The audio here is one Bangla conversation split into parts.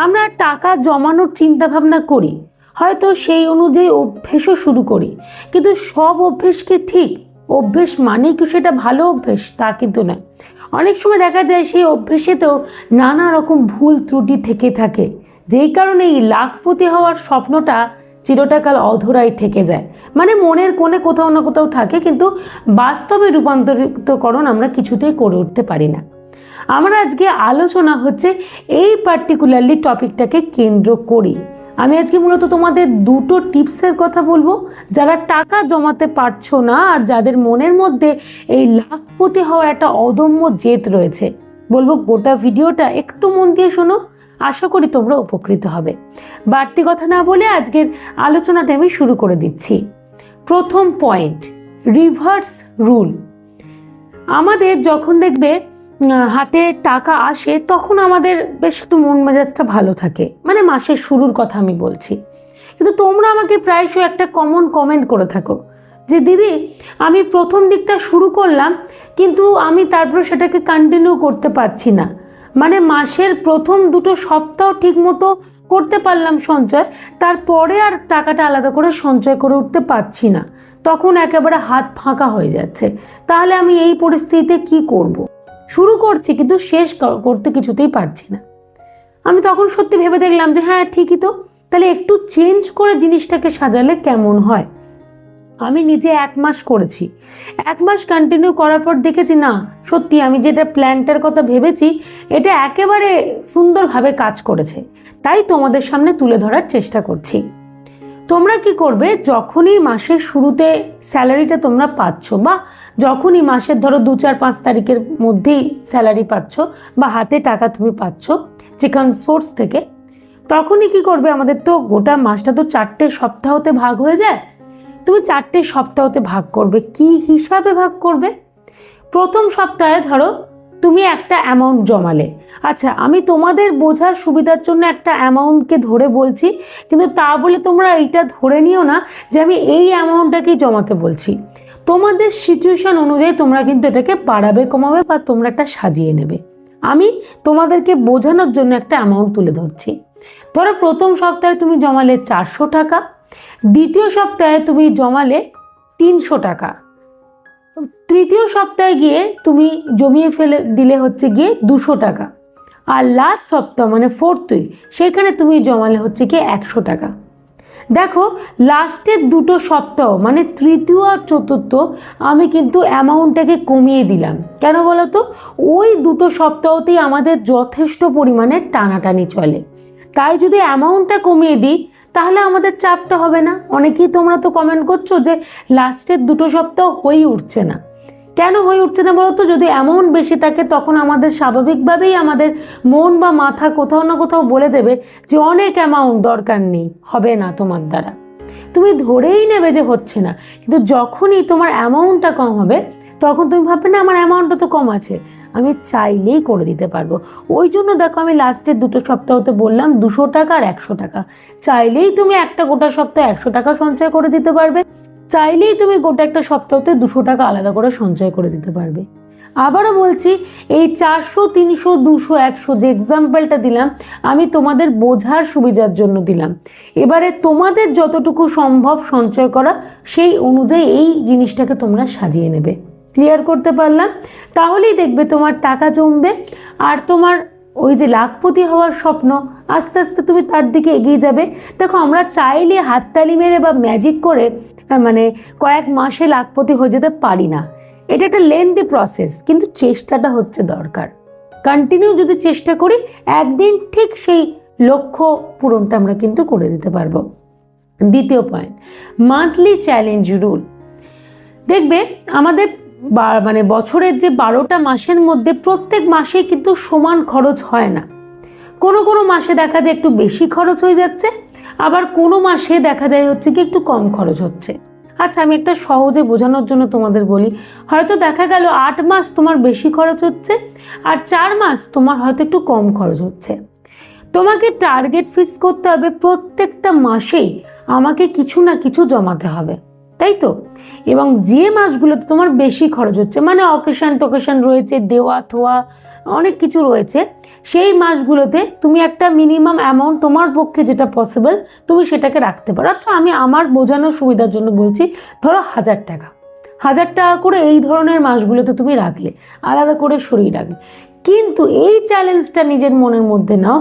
আমরা টাকা জমানোর চিন্তা ভাবনা করি, হয়তো সেই অনুযায়ী অভ্যেসও শুরু করি, কিন্তু সব অভ্যেস কি ঠিক? অভ্যেস মানেই কি সেটা ভালো অভ্যেস? তা কিন্তু নয়। অনেক সময় দেখা যায় সেই অভ্যেসেতেও নানা রকম ভুল ত্রুটি থেকে থাকে, যেই কারণে এই লাখপতি হওয়ার স্বপ্নটা চিরটাকাল অধরাই থেকে যায়। মানে মনের কোণে কোথাও না কোথাও থাকে, কিন্তু বাস্তবে রূপান্তরিতকরণ আমরা কিছুতেই করে উঠতে পারি না। আমার আজকে আলোচনা হচ্ছে এই পার্টিকুলারলি টপিকটাকে কেন্দ্র করি। আমি আজকে মূলত তোমাদের দুটো টিপসের কথা বলবো, যারা টাকা জমাতে পারছো না আর যাদের মনের মধ্যে এই লাখপতি হওয়ার একটা অদম্য জেদ রয়েছে। বলবো গোটা ভিডিওটা একটু মন দিয়ে শোনো, আশা করি তোমরা উপকৃত হবে। বাড়তি কথা না বলে আজকের আলোচনাটা আমি শুরু করে দিচ্ছি। প্রথম পয়েন্ট, রিভার্স রুল। আমাদের যখন দেখবে হাতে টাকা আসে তখন আমাদের বেশ একটু মন মেজাজটা ভালো থাকে, মানে মাসের শুরুর কথা আমি বলছি। কিন্তু তোমরা আমাকে প্রায়শই একটা কমন কমেন্ট করে থাকো যে দিদি, আমি প্রথম দিকটা শুরু করলাম কিন্তু আমি তারপর সেটাকে কন্টিনিউ করতে পারছি না। মানে মাসের প্রথম দুটো সপ্তাহ ঠিক মতো করতে পারলাম সঞ্চয়, তারপরে আর টাকাটা আলাদা করে সঞ্চয় করে উঠতে পারছি না, তখন একেবারে হাত ফাঁকা হয়ে যাচ্ছে। তাহলে আমি এই পরিস্থিতিতে কি করব? শুরু করছি কিন্তু শেষ করতে কিছুতেই পারছি না। আমি তখন সত্যি ভেবে দেখলাম যে হ্যাঁ ঠিকই তো, তাহলে একটু চেঞ্জ করে জিনিসটাকে সাজালে কেমন হয়। আমি নিজে 1 মাস করেছি। 1 মাস কন্টিনিউ করার পর দেখেছি না, সত্যি আমি যেটা প্ল্যানটার কথা ভেবেছি এটা একেবারে সুন্দরভাবে কাজ করেছে। তাই তোমাদের সামনে তুলে ধরার চেষ্টা করছি। তোমরা কি করবে, যখনই মাসের শুরুতে স্যালারিটা তোমরা পাচ্ছ, বা যখনই মাসের ধরো 2-4-5 তারিখের মধ্যেই স্যালারি পাচ্ছ বা হাতে টাকা তুমি পাচ্ছ যেখান সোর্স থেকে, তখনই কি করবে, আমাদের তো গোটা মাসটা তো 4টে সপ্তাহতে ভাগ হয়ে যায়। তুমি 4টে সপ্তাহতে ভাগ করবে। কি হিসাবে ভাগ করবে? প্রথম সপ্তাহে ধরো তুমি একটা অ্যামাউন্ট জমালে। আচ্ছা, আমি তোমাদের বোঝার সুবিধার জন্য একটা অ্যামাউন্টকে ধরে বলছি, কিন্তু তা বলে তোমরা এইটা ধরে নিও না যে আমি এই অ্যামাউন্টটাকেই জমাতে বলছি। তোমাদের সিচুয়েশন অনুযায়ী তোমরা কিন্তু এটাকে বাড়াবে কমাবে বা তোমরা একটা সাজিয়ে নেবে। আমি তোমাদেরকে বোঝানোর জন্য একটা অ্যামাউন্ট তুলে ধরছি। ধরো প্রথম সপ্তাহে তুমি জমালে 400 টাকা, দ্বিতীয় সপ্তাহে তুমি জমালে 300 টাকা, তৃতীয় সপ্তাহে গিয়ে তুমি জমিয়ে ফেলে দিলে হচ্ছে গিয়ে 200 টাকা, আর লাস্ট সপ্তাহ মানে 4th উইক সেখানে তুমি জমালে হচ্ছে গিয়ে 100 টাকা। দেখো লাস্টের দুটো সপ্তাহ মানে তৃতীয় আর চতুর্থ আমি কিন্তু অ্যামাউন্টটাকে কমিয়ে দিলাম। কেন বলো তো? ওই দুটো সপ্তাহতেই আমাদের যথেষ্ট পরিমাণে টানাটানি চলে। তাই যদি অ্যামাউন্টটা কমিয়ে দিই তাহলে আমাদের চাপটা হবে না। অনেকেই তোমরা তো কমেন্ট করছো যে লাস্টের দুটো সপ্তাহ হয়ে উঠছে না। কেন হয়ে উঠছে না বলো তো? যদি অ্যামাউন্ট বেশি থাকে তখন আমাদের স্বাভাবিকভাবেই আমাদের মন বা মাথা কোথাও না কোথাও বলে দেবে যে অনেক অ্যামাউন্ট দরকার নেই, হবে না তোমার দ্বারা। তুমি ধরেই নেবে যে হচ্ছে না, কিন্তু যখনই তোমার অ্যামাউন্টটা কম হবে তখন তুমি ভাববে না আমার অ্যামাউন্টটা তো কম আছে, আমি চাইলেই করে দিতে পারবো। ওই জন্য দেখো আমি লাস্টের দুটো সপ্তাহতে বললাম 200 টাকা আর 100 টাকা। চাইলেই তুমি একটা গোটা সপ্তাহে 100 টাকা সঞ্চয় করে দিতে পারবে, চাইলেই তুমি গোটা একটা সপ্তাহতে 200 টাকা আলাদা করে সঞ্চয় করে দিতে পারবে। আবারও বলছি, এই 400, 300, 200, 100 যে এক্সাম্পলটা দিলাম আমি তোমাদের বোঝার সুবিধার জন্য দিলাম। এবারে তোমাদের যতটুকু সম্ভব সঞ্চয় করা সেই অনুযায়ী এই জিনিসটাকে তোমরা সাজিয়ে নেবে। ক্লিয়ার করতে পারলাম? তাহলেই দেখবে তোমার টাকা জমবে আর তোমার ওই যে লাখপতি হওয়ার স্বপ্ন আস্তে আস্তে তুমি তার দিকে এগিয়ে যাবে। দেখো আমরা চাইলে হাততালি মেরে বা ম্যাজিক করে মানে কয়েক মাসে লাখপতি হয়ে যেতে পারি না। এটা একটা লেন্দি প্রসেস, কিন্তু চেষ্টাটা হচ্ছে দরকার। কন্টিনিউ যদি চেষ্টা করি একদিন ঠিক সেই লক্ষ্য পূরণটা আমরা কিন্তু করে দিতে পারবো। দ্বিতীয় পয়েন্ট, মান্থলি চ্যালেঞ্জ রুল। দেখবে আমাদের মানে বছরের যে 12টা মাসের মধ্যে প্রত্যেক মাসেই কিন্তু সমান খরচ হয় না। কোনো কোনো মাসে দেখা যায় একটু বেশি খরচ হয়ে যাচ্ছে, আবার কোনো মাসে দেখা যায় হচ্ছে কি একটু কম খরচ হচ্ছে। আচ্ছা আমি একটা সহজে বোঝানোর জন্য তোমাদের বলি, হয়তো দেখা গেল 8 মাস তোমার বেশি খরচ হচ্ছে আর 4 মাস তোমার হয়তো একটু কম খরচ হচ্ছে। তোমাকে টার্গেট ফিক্স করতে হবে প্রত্যেকটা মাসেই আমাকে কিছু না কিছু জমাতে হবে। তাই তো? এবং যে মাসগুলোতে তোমার বেশি খরচ হচ্ছে, মানে অকেশন টোকেশন রয়েছে, দেওয়া থোয়া অনেক কিছু রয়েছে, সেই মাসগুলোতে তুমি একটা মিনিমাম অ্যামাউন্ট তোমার পক্ষে যেটা পসিবল তুমি সেটাকে রাখতে পারো। আচ্ছা, আমি আমার বোঝানোর সুবিধার জন্য বলছি, ধরো 1000 টাকা, 1000 টাকা করে এই ধরনের মাসগুলোতে তুমি রাখলে, আলাদা করে সরিয়ে রাখলে। কিন্তু এই চ্যালেঞ্জটা নিজের মনের মধ্যে নাও,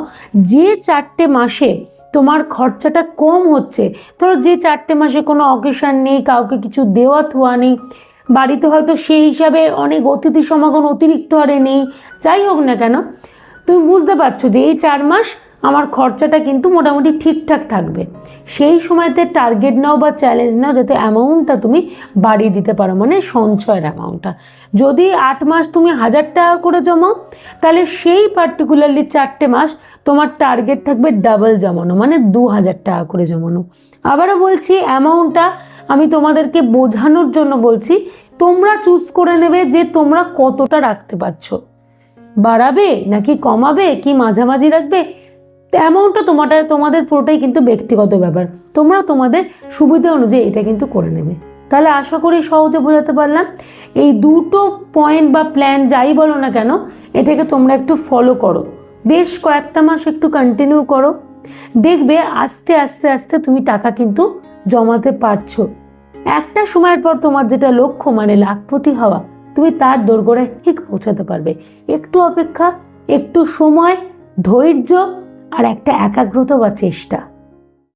যে 4টে মাসে তোমার খরচাটা কম হচ্ছে, ধরো যে 4টে মাসে কোনো অকেশন নেই, কাউকে কিছু দেওয়া থোয়া নেই, বাড়িতে হয়তো সেই হিসাবে অনেক অতিথি সমাগম অতিরিক্ত হারে নেই, যাই হোক না কেন, তুমি বুঝতে পারছো যে এই 4 মাস আমার খরচাটা কিন্তু মোটামুটি ঠিকঠাক থাকবে। সেই সময়তে টার্গেট নাও বা চ্যালেঞ্জ নাও যাতে অ্যামাউন্টটা তুমি বাড়িয়ে দিতে পারো, মানে সঞ্চয়ের অ্যামাউন্টটা। যদি 8 মাস তুমি 1000 টাকা করে জমাও, তাহলে সেই পার্টিকুলারলি 4টে মাস তোমার টার্গেট থাকবে ডাবল জমানো, মানে 2000 টাকা করে জমানো। আবারও বলছি, অ্যামাউন্টটা আমি তোমাদেরকে বোঝানোর জন্য বলছি, তোমরা চুজ করে নেবে যে তোমরা কতটা রাখতে পারছো, বাড়াবে নাকি কমাবে কি মাঝামাঝি রাখবে। অ্যামাউন্টটা তোমাদের পুরোটাই কিন্তু ব্যক্তিগত ব্যাপার, তোমরা তোমাদের সুবিধা অনুযায়ী এটা কিন্তু করে নেবে। তাহলে আশা করি সহজে বোঝাতে পারলাম। এই দুটো পয়েন্ট বা প্ল্যান যাই বলো না কেন, এটাকে তোমরা একটু ফলো করো, বেশ কয়েকটা মাস একটু কন্টিনিউ করো, দেখবে আস্তে আস্তে আস্তে তুমি টাকা কিন্তু জমাতে পারছো। একটা সময়ের পর তোমার যেটা লক্ষ্য, মানে লাখপতি হওয়া, তুমি তার দোরগোড়ায় ঠিক পৌঁছাতে পারবে। একটু অপেক্ষা, একটু সময়, ধৈর্য আর একটা একাগ্রতা বা চেষ্টা।